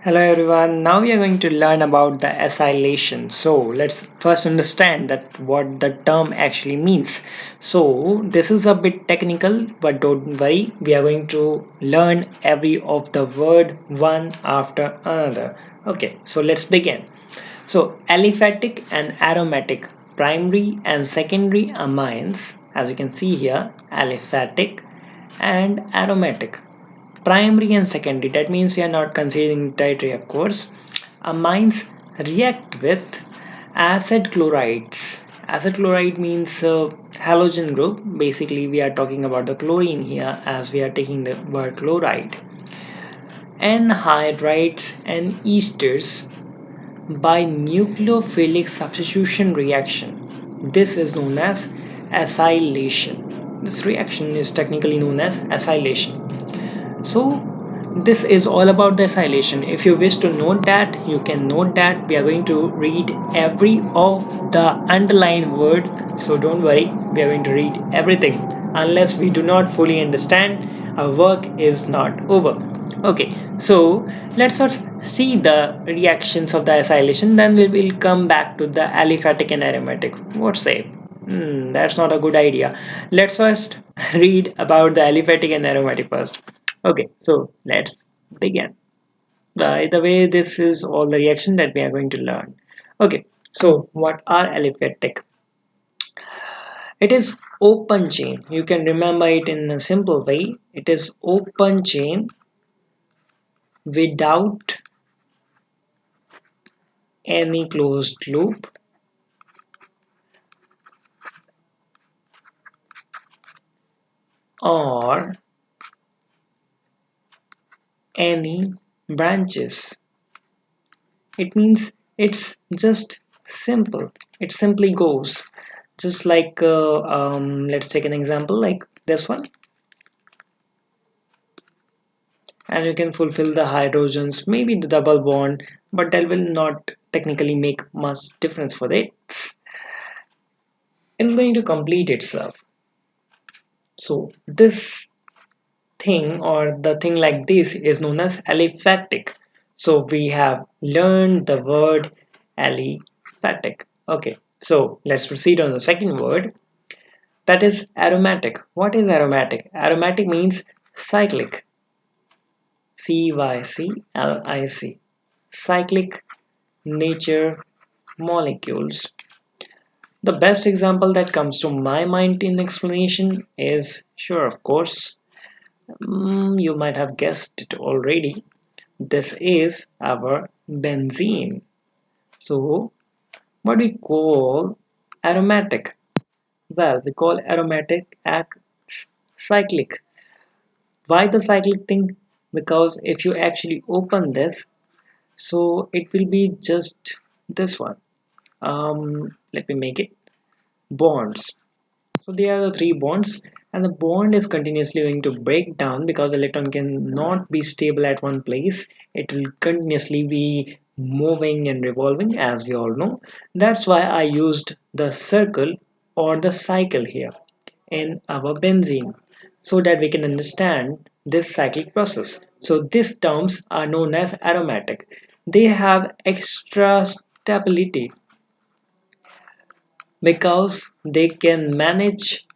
Hello everyone. Now we are going to learn about the acylation. So let's first understand that what the term actually means. So this is a bit technical, but don't worry. We are going to learn every of the word one after another. Okay, so let's begin. So aliphatic and aromatic, primary and secondary amines, as you can see here, aliphatic and aromatic. Primary and secondary, that means we are not considering tertiary, of course. Amines react with acid chlorides. Acid chloride means halogen group. Basically we are talking about the chlorine here as we are taking the word chloride. Anhydrides and esters by nucleophilic substitution reaction. This is known as acylation. This reaction is technically known as acylation. So this is all about the acylation. If you wish to note that, you can note that we are going to read every of the underlined word. So don't worry, we are going to read everything. Unless we do not fully understand, our work is not over. Okay, so let's first see the reactions of the acylation, then we will come back to the aliphatic and aromatic. What say? That's not a good idea. Let's first read about the aliphatic and aromatic first. Okay, so let's begin. By the way, this is all the reaction that we are going to learn. Okay, so what are aliphatic? It is open chain. You can remember it in a simple way. It is open chain without any closed loop or any branches. It means it's just simple. It simply goes just like let's take an example like this one, and you can fulfill the hydrogens, maybe the double bond, but that will not technically make much difference for it. It's going to complete itself. So this thing or the thing like this is known as aliphatic. So we have learned the word aliphatic. Okay, so let's proceed on the second word, that is aromatic. What is aromatic? Aromatic means cyclic. cyclic, cyclic nature molecules. The best example that comes to my mind in explanation is, sure, of course, you might have guessed it already. This is our benzene. So, what we call aromatic? Well, we call aromatic acts cyclic. Why the cyclic thing? Because if you actually open this, so it will be just this one. Let me make it bonds. So there are the three bonds, and the bond is continuously going to break down because the electron cannot be stable at one place. It will continuously be moving and revolving, as we all know. That's why I used the circle or the cycle here in our benzene so that we can understand this cyclic process. So these terms are known as aromatic. They have extra stability because they can manage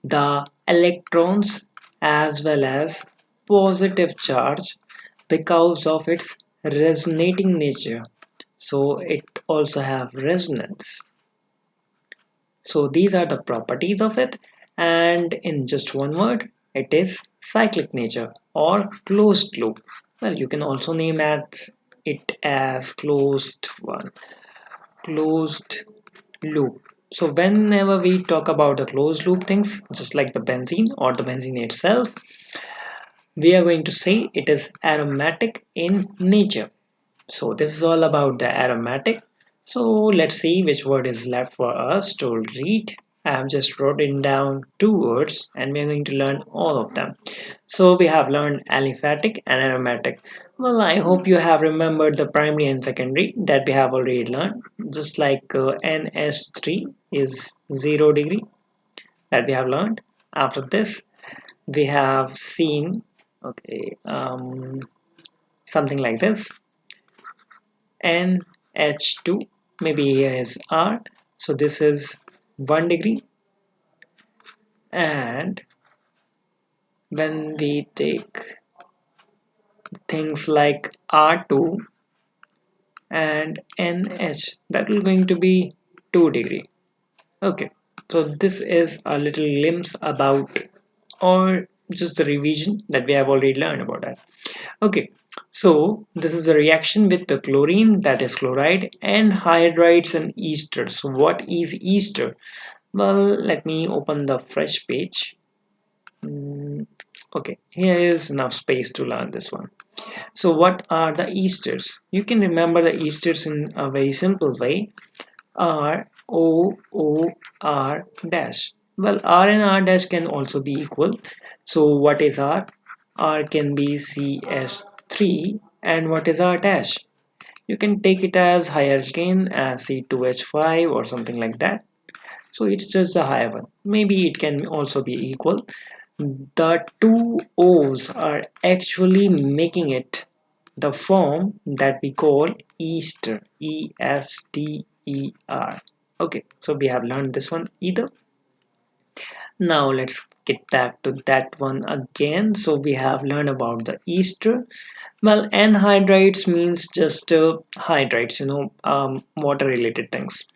the electrons as well as positive charge because of its resonating nature. So it also have resonance. So these are the properties of it, and in just one word, it is cyclic nature or closed loop. Well, you can also name it as closed loop. So whenever we talk about the closed loop things, just like the benzene or the benzene itself, we are going to say it is aromatic in nature. So this is all about the aromatic. So let's see which word is left for us to read. I have just written down two words and we are going to learn all of them. So we have learned aliphatic and aromatic. Well, I hope you have remembered the primary and secondary that we have already learned. Just like NS3 is 0 degree that we have learned. After this, we have seen Okay, something like this. NH2, maybe here is R. So this is 1 degree. And when we take things like R2 and NH, that will going to be 2 degree. Okay, so this is a little glimpse about, or just the revision that we have already learned about that. Okay, so this is a reaction with the chlorine, that is chloride, and hydrides and ester. So what is ester? Well, let me open the fresh page. Okay, here is enough space to learn this one. So what are the esters? You can remember the esters in a very simple way. R O O R dash. Well, R and R dash can also be equal. So what is R? R can be CS3, and what is R dash? You can take it as higher alkane as C2H5 or something like that. So it's just a higher one. Maybe it can also be equal. The two O's are actually making it the form that we call ester, E-S-T-E-R. Okay, so we have learned this one either. Now let's get back to that one again. So we have learned about the ester. Well, anhydrides means just hydrides, water related things.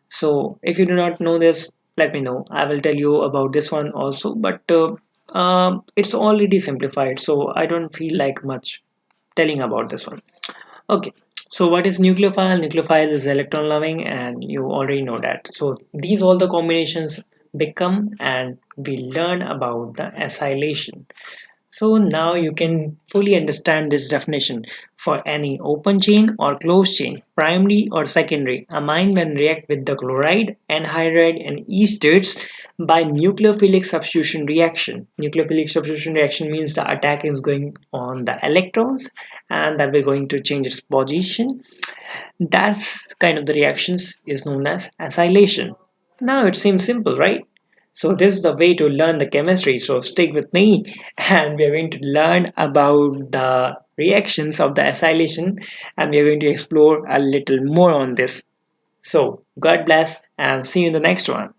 So if you do not know this, let me know. I will tell you about this one also, but it's already simplified, so I don't feel like much telling about this one. Okay, so what is nucleophile? Nucleophile is electron loving, and you already know that. So these all the combinations become, and we learn about the acylation. So now you can fully understand this definition. For any open chain or closed chain, primary or secondary, amine when react with the chloride, anhydride and esters by nucleophilic substitution reaction. Nucleophilic substitution reaction means the attack is going on the electrons and that we're going to change its position. That's kind of the reactions is known as acylation. Now it seems simple, right? So this is the way to learn the chemistry. So stick with me and we are going to learn about the reactions of the acylation and we are going to explore a little more on this. So God bless and see you in the next one.